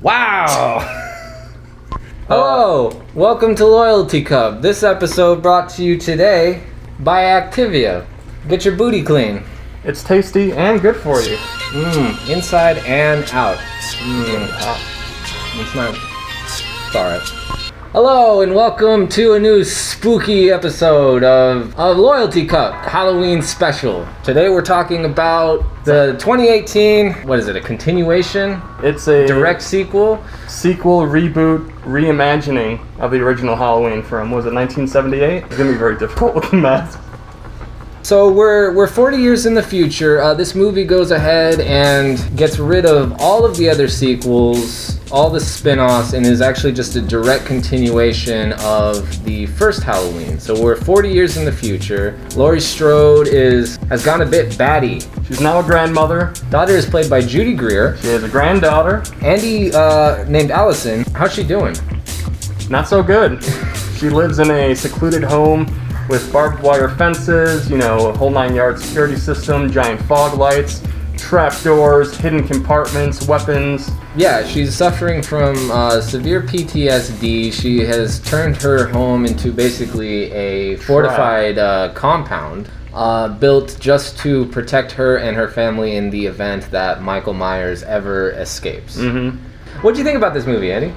Wow! Hello! Welcome to Loyalty Cup. This episode brought to you today by Activia. Get your booty clean. It's tasty and good for you. Inside and out. It's not... It's alright. Hello and welcome to a new spooky episode of Loyalty Cup Halloween Special. Today we're talking about the 2018, what is it, a continuation? It's a direct sequel, reboot, reimagining of the original Halloween from, was it 1978? It's gonna be very difficult with the mask. So we're 40 years in the future. This movie goes ahead and gets rid of all of the other sequels, all the spin-offs, and is actually just a direct continuation of the first Halloween. So we're 40 years in the future. Laurie Strode has gone a bit batty. She's now a grandmother. Daughter is played by Judy Greer. She has a granddaughter. Andy, named Allison. How's she doing? Not so good. She lives in a secluded home with barbed wire fences, a whole 9-yard security system, giant fog lights, trapdoors, hidden compartments, weapons. Yeah, she's suffering from severe PTSD. She has turned her home into basically a fortified compound built just to protect her and her family in the event that Michael Myers ever escapes. What do you think about this movie, Andy?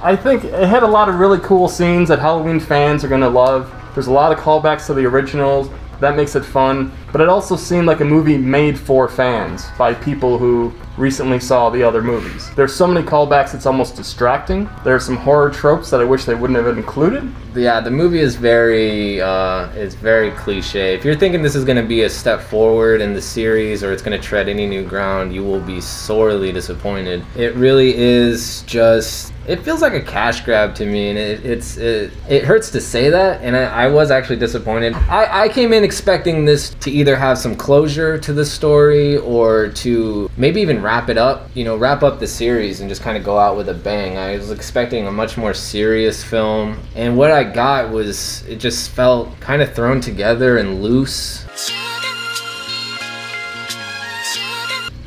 I think it had a lot of really cool scenes that Halloween fans are going to love. There's a lot of callbacks to the originals. That makes it fun. But it also seemed like a movie made for fans by people who recently saw the other movies. There's so many callbacks it's almost distracting. There are some horror tropes that I wish they wouldn't have included. Yeah, the movie is very cliche. If you're thinking this is going to be a step forward in the series or it's going to tread any new ground, you will be sorely disappointed. It really is just... It feels like a cash grab to me, and it hurts to say that, and I was actually disappointed. I came in expecting this to either have some closure to the story or to maybe even wrap it up, wrap up the series and just kind of go out with a bang. I was expecting a much more serious film, and what I got was, it just felt kind of thrown together and loose.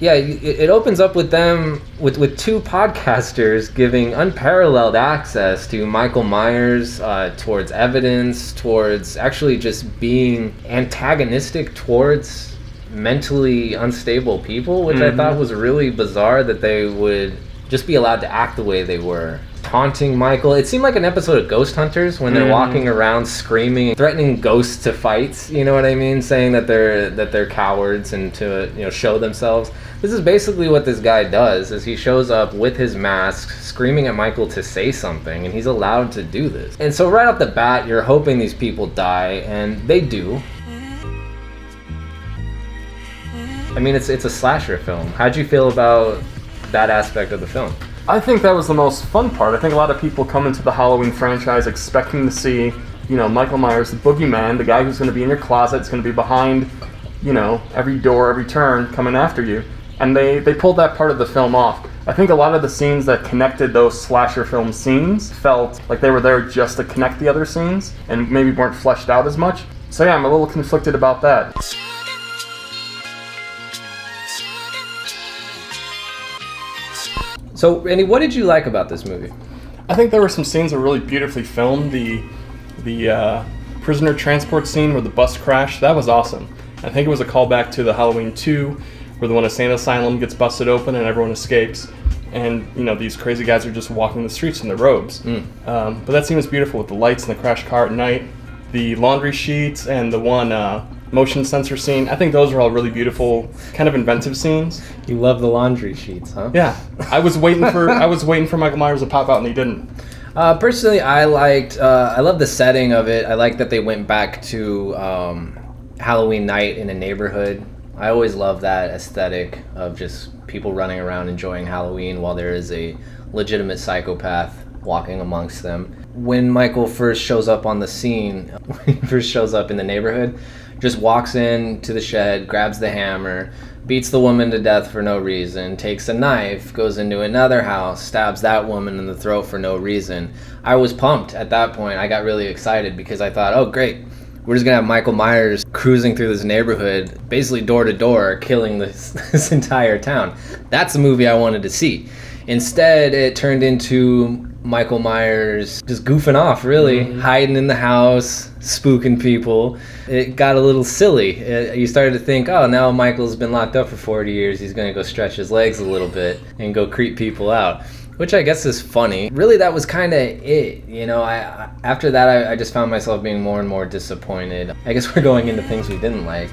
Yeah, it opens up with them, with two podcasters giving unparalleled access to Michael Myers, towards evidence, towards actually just being antagonistic towards mentally unstable people, which I thought was really bizarre that they would just be allowed to act the way they were. Taunting Michael. It seemed like an episode of Ghost Hunters when they're walking around screaming, threatening ghosts to fight, you know what I mean? Saying that they're cowards and to show themselves. This is basically what this guy does, is he shows up with his mask screaming at Michael to say something, and he's allowed to do this. And so right off the bat, you're hoping these people die, and they do. I mean, it's a slasher film. How'd you feel about that aspect of the film? I think that was the most fun part. I think a lot of people come into the Halloween franchise expecting to see, Michael Myers, the boogeyman, the guy who's going to be in your closet, is going to be behind, every door, every turn, coming after you. And they pulled that part of the film off. I think a lot of the scenes that connected those slasher film scenes felt like they were there just to connect the other scenes and maybe weren't fleshed out as much. So yeah, I'm a little conflicted about that. So, Andy, what did you like about this movie? I think there were some scenes that were really beautifully filmed. The prisoner transport scene where the bus crashed, that was awesome. I think it was a callback to the Halloween 2, where the one insane asylum gets busted open and everyone escapes. And, these crazy guys are just walking the streets in their robes. But that scene was beautiful with the lights and the crashed car at night. The laundry sheets and the one motion sensor scene. I think those are all really beautiful, kind of inventive scenes. You love the laundry sheets, huh? Yeah, I was waiting for Michael Myers to pop out, and he didn't. Personally, I love the setting of it. I like that they went back to Halloween night in a neighborhood. I always love that aesthetic of just people running around enjoying Halloween while there is a legitimate psychopath walking amongst them. When Michael first shows up on the scene, when he first shows up in the neighborhood, just walks into the shed, grabs the hammer, beats the woman to death for no reason, takes a knife, goes into another house, stabs that woman in the throat for no reason. I was pumped at that point. I got really excited because I thought, oh great, we're just gonna have Michael Myers cruising through this neighborhood, basically door to door, killing this entire town. That's the movie I wanted to see. Instead, it turned into Michael Myers just goofing off, really, hiding in the house, spooking people. It got a little silly. You started to think, oh, now Michael's been locked up for 40 years. He's going to go stretch his legs a little bit and go creep people out, which I guess is funny. Really, that was kind of it. You know, after that, I just found myself being more and more disappointed. I guess we're going into things we didn't like.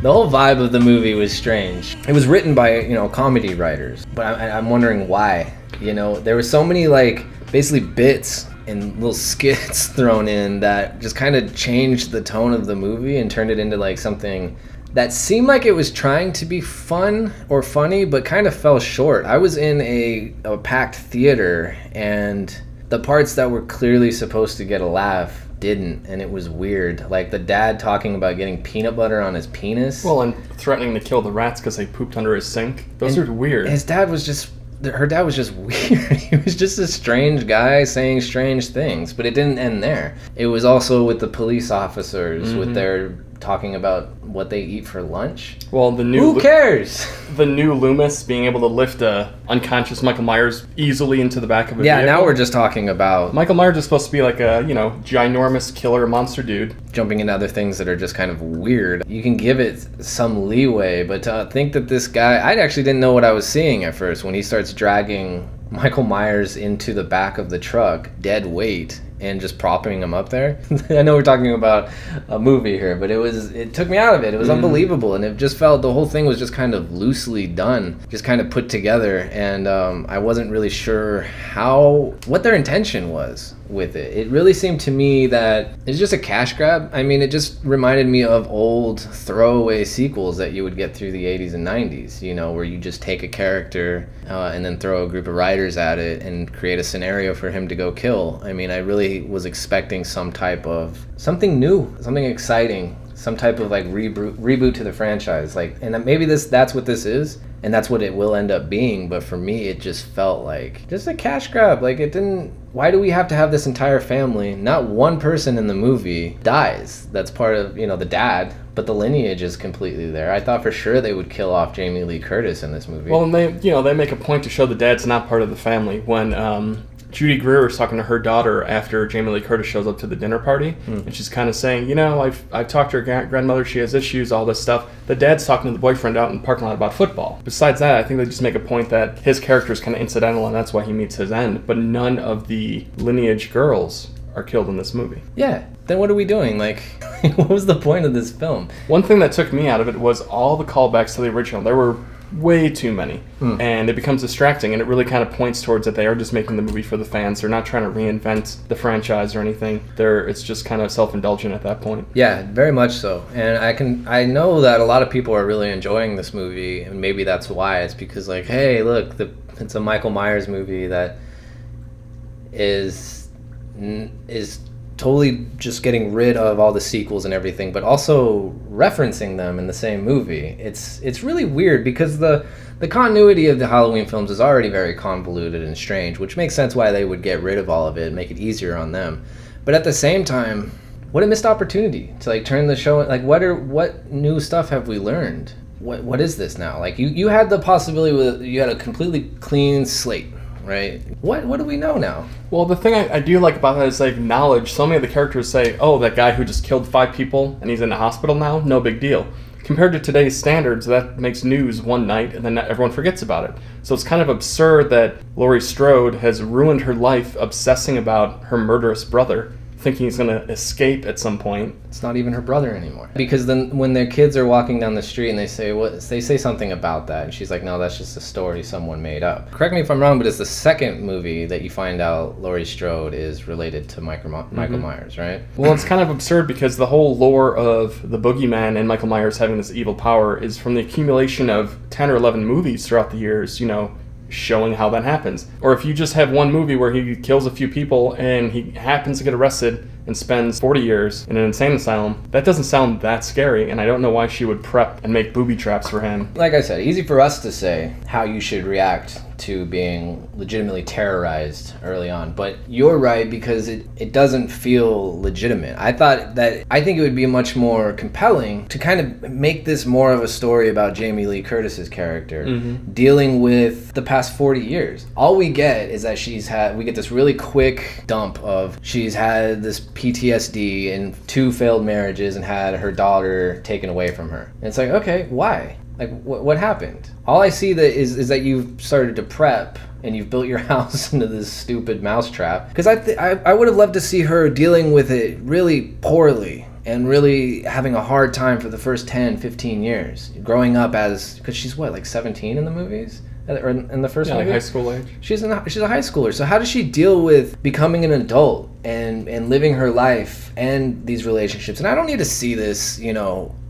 The whole vibe of the movie was strange. It was written by, you know, comedy writers, but I'm wondering why. You know, there were so many, like, basically bits and little skits thrown in that just kind of changed the tone of the movie and turned it into, like, something that seemed like it was trying to be fun or funny, but kind of fell short. I was in a packed theater, and the parts that were clearly supposed to get a laugh didn't, and it was weird. Like the dad talking about getting peanut butter on his penis. Well, and threatening to kill the rats because they pooped under his sink. Those are weird. Her dad was just weird. He was just a strange guy saying strange things, but it didn't end there. It was also with the police officers with their talking about what they eat for lunch. Well, who cares? The new Loomis being able to lift a unconscious Michael Myers easily into the back of a vehicle. Now we're just talking about Michael Myers is supposed to be like a, you know, ginormous killer monster dude. Jumping into other things that are just kind of weird. You can give it some leeway, but to think that this guy, I actually didn't know what I was seeing at first when he starts dragging Michael Myers into the back of the truck, dead weight, and just propping him up there. I know we're talking about a movie here, but it took me out of it. It was unbelievable, and it just felt, the whole thing was just kind of loosely done, just kind of put together, and I wasn't really sure what their intention was with it. It really seemed to me that it's just a cash grab. I mean, it just reminded me of old throwaway sequels that you would get through the 80s and 90s, you know, where you just take a character and then throw a group of writers at it and create a scenario for him to go kill. I mean, I really was expecting something new, something exciting, some type of like reboot to the franchise, like, and maybe that's what this is, and that's what it will end up being. But for me, it just felt like just a cash grab. Like, it didn't. Why do we have to have this entire family? Not one person in the movie dies. That's part of, you know, the dad, but the lineage is completely there. I thought for sure they would kill off Jamie Lee Curtis in this movie. Well, and they make a point to show the dad's not part of the family when Judy Greer was talking to her daughter after Jamie Lee Curtis shows up to the dinner party, and she's kind of saying, you know, I've talked to her grandmother, she has issues, all this stuff. The dad's talking to the boyfriend out in the parking lot about football. Besides that, I think they just make a point that his character is kind of incidental, and that's why he meets his end, but none of the lineage girls are killed in this movie. Yeah, then what are we doing? Like, what was the point of this film? One thing that took me out of it was all the callbacks to the original. There were way too many, and it becomes distracting, and it really kind of points towards that they are just making the movie for the fans. They're not trying to reinvent the franchise or anything. It's just kind of self-indulgent at that point. Yeah, very much so. And I know that a lot of people are really enjoying this movie, and maybe that's why. It's because, like, hey, look, it's a Michael Myers movie that is totally just getting rid of all the sequels and everything, but also referencing them in the same movie. It's really weird because the continuity of the Halloween films is already very convoluted and strange, which makes sense why they would get rid of all of it and make it easier on them. But at the same time, what a missed opportunity to, like, turn the show, like, what new stuff have we learned? What is this now? Like, you had the possibility you had a completely clean slate, right? What do we know now? Well, the thing I do like about that is they acknowledge, so many of the characters say, oh, that guy who just killed 5 people and he's in the hospital now, no big deal. Compared to today's standards, that makes news one night and then everyone forgets about it. So it's kind of absurd that Laurie Strode has ruined her life obsessing about her murderous brother, thinking he's going to escape at some point. It's not even her brother anymore. Because then when their kids are walking down the street and they say something about that, and she's like, no, that's just a story someone made up. Correct me if I'm wrong, but it's the second movie that you find out Laurie Strode is related to Michael Myers, right? Well, it's kind of absurd because the whole lore of the boogeyman and Michael Myers having this evil power is from the accumulation of 10 or 11 movies throughout the years, you know, showing how that happens. Or if you just have one movie where he kills a few people and he happens to get arrested and spends 40 years in an insane asylum, that doesn't sound that scary, and I don't know why she would prep and make booby traps for him. Like I said, easy for us to say how you should react to being legitimately terrorized early on. But you're right, because it doesn't feel legitimate. I think it would be much more compelling to kind of make this more of a story about Jamie Lee Curtis's character dealing with the past 40 years. All we get is that we get this really quick dump of she's had this PTSD and 2 failed marriages and had her daughter taken away from her. And it's like, okay, why? Like, what happened? All I see is that you've started to prep and you've built your house into this stupid mousetrap. Because I would have loved to see her dealing with it really poorly and really having a hard time for the first 10, 15 years. Growing up because she's what, like 17 in the movies? Or in the first movie? Like high school age. She's a high schooler. So how does she deal with becoming an adult and living her life and these relationships? And I don't need to see this,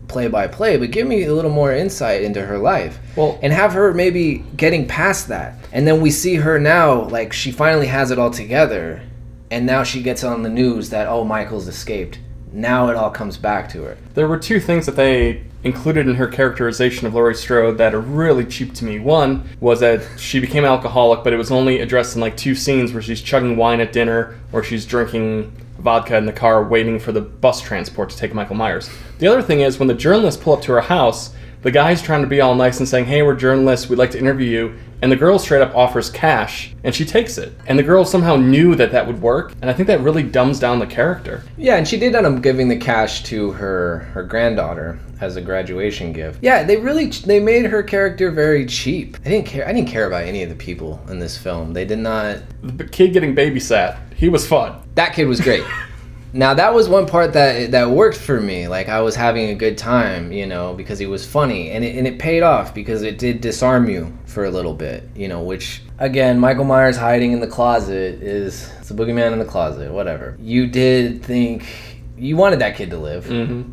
play by play, but give me a little more insight into her life. And have her maybe getting past that. And then we see her now, like, she finally has it all together, and now she gets on the news that, oh, Michael's escaped. Now it all comes back to her. There were 2 things that they included in her characterization of Laurie Strode that are really cheap to me. One was that she became an alcoholic, but it was only addressed in like 2 scenes where she's chugging wine at dinner or she's drinking vodka in the car waiting for the bus transport to take Michael Myers. The other thing is when the journalists pull up to her house, the guy's trying to be all nice and saying, hey, we're journalists, we'd like to interview you. And the girl straight up offers cash, and she takes it. And the girl somehow knew that would work, and I think that really dumbs down the character. Yeah, and she did end up giving the cash to her granddaughter as a graduation gift. Yeah, they made her character very cheap. I didn't care about any of the people in this film. They did not. The kid getting babysat, he was fun. That kid was great. Now, that was one part that worked for me. Like, I was having a good time, because he was funny. And it paid off because it did disarm you for a little bit, which, again, Michael Myers hiding in the closet it's a boogeyman in the closet, whatever. You did think you wanted that kid to live.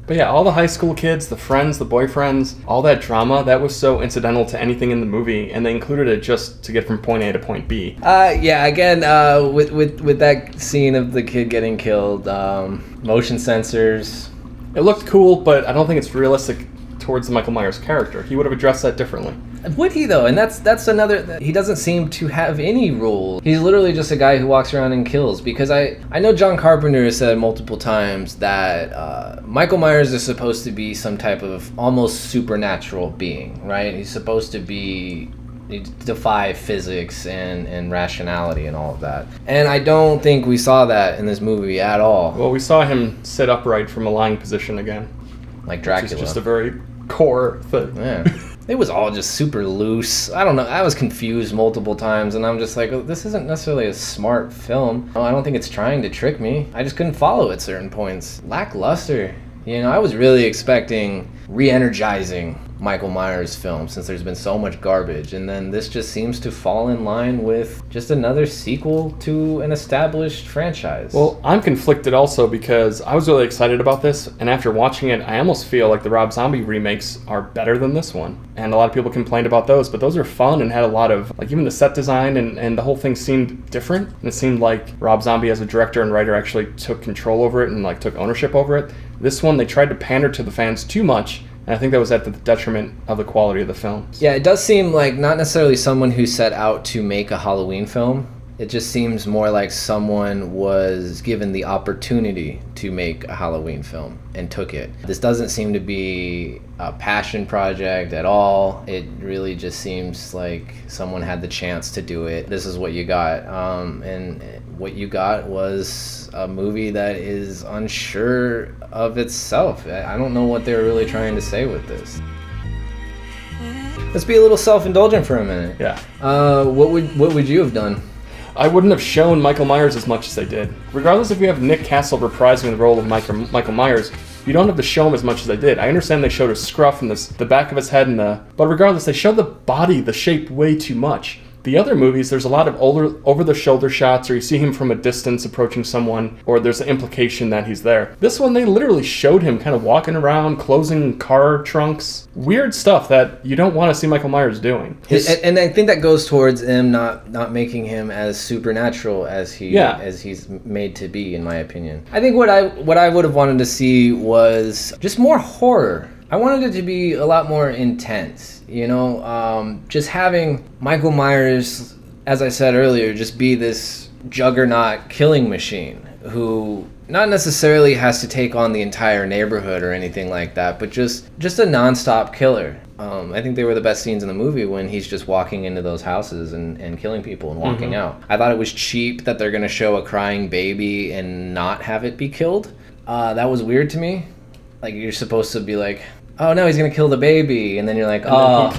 But yeah, all the high school kids, the friends, the boyfriends, all that drama, that was so incidental to anything in the movie, and they included it just to get from point A to point B. Yeah, again, with that scene of the kid getting killed, motion sensors. It looked cool, but I don't think it's realistic towards the Michael Myers character. He would have addressed that differently. Would he, though? And that's another... He doesn't seem to have any role. He's literally just a guy who walks around and kills. Because I know John Carpenter has said multiple times that Michael Myers is supposed to be some type of almost supernatural being, right? He's supposed to defy physics and rationality and all of that. And I don't think we saw that in this movie at all. Well, we saw him sit upright from a lying position again. Like Dracula. Which is just a very core thing. Yeah. It was all just super loose. I don't know. I was confused multiple times, and I'm just like, oh, this isn't necessarily a smart film. I don't think it's trying to trick me. I just couldn't follow at certain points. Lackluster. I was really expecting re-energizing Michael Myers film since there's been so much garbage, and then this just seems to fall in line with just another sequel to an established franchise. Well, I'm conflicted also because I was really excited about this, and after watching it, I almost feel like the Rob Zombie remakes are better than this one. And a lot of people complained about those, but those are fun and had a lot of, like, even the set design and the whole thing seemed different. And it seemed like Rob Zombie as a director and writer actually took control over it and like took ownership over it. This one, they tried to pander to the fans too much, and I think that was at the detriment of the quality of the films. Yeah, it does seem like not necessarily someone who set out to make a Halloween film. It just seems more like someone was given the opportunity to make a Halloween film and took it. This doesn't seem to be a passion project at all. It really just seems like someone had the chance to do it. This is what you got. And what you got was a movie that is unsure of itself. I don't know what they were really trying to say with this. Let's be a little self-indulgent for a minute. Yeah. What would you have done? I wouldn't have shown Michael Myers as much as they did. Regardless if you have Nick Castle reprising the role of Michael Myers, you don't have to show him as much as they did. I understand they showed his scruff and the back of his head but regardless, they showed the body, the shape way too much. The other movies, there's a lot of over-the-shoulder shots, or you see him from a distance approaching someone, or there's an implication that he's there. This one, they literally showed him kind of walking around, closing car trunks. Weird stuff that you don't want to see Michael Myers doing. And I think that goes towards him not making him as supernatural as he's made to be, in my opinion. I think what I would have wanted to see was just more horror. I wanted it to be a lot more intense, you know, just having Michael Myers, as I said earlier, just be this juggernaut killing machine who not necessarily has to take on the entire neighborhood or anything like that, but just a nonstop killer. I think they were the best scenes in the movie when he's just walking into those houses and killing people and walking out. I thought it was cheap that they're going to show a crying baby and not have it be killed. That was weird to me. Like, you're supposed to be like, oh no, he's going to kill the baby. And then you're like, oh,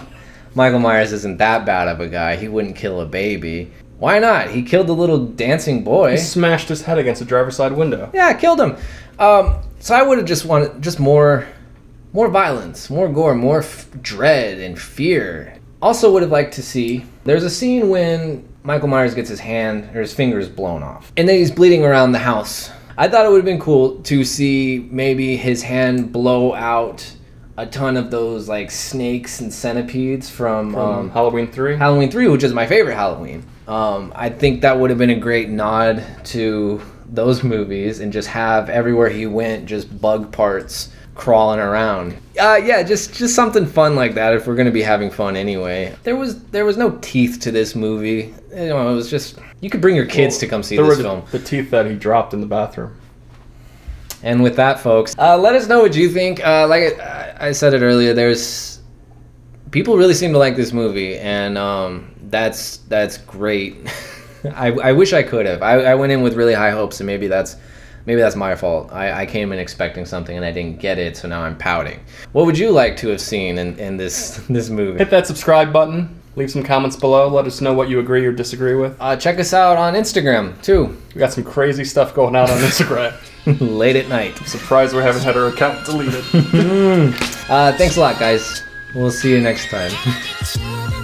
Michael Myers isn't that bad of a guy. He wouldn't kill a baby. Why not? He killed the little dancing boy. He smashed his head against the driver's side window. Yeah, killed him. So I would have just wanted just more violence, more gore, more dread and fear. Also would have liked to see, there's a scene when Michael Myers gets his hand or his fingers blown off. And then he's bleeding around the house. I thought it would have been cool to see maybe his hand blow out a ton of those like snakes and centipedes from Halloween 3. Halloween 3, which is my favorite Halloween. I think that would have been a great nod to those movies and just have everywhere he went just bug parts crawling around. Yeah, just something fun like that if we're going to be having fun anyway. There was no teeth to this movie. You know, it was just, you could bring your kids to come see this film. The teeth that he dropped in the bathroom. And with that, folks, let us know what you think. Like I said it earlier, there's people really seem to like this movie, and that's great. I wish I could have. I went in with really high hopes, and maybe that's my fault. I came in expecting something and I didn't get it, so now I'm pouting. What would you like to have seen in this movie? Hit that subscribe button. Leave some comments below. Let us know what you agree or disagree with. Check us out on Instagram, too. We got some crazy stuff going out on Instagram. Late at night. I'm surprised we haven't had our account deleted. Thanks a lot, guys. We'll see you next time.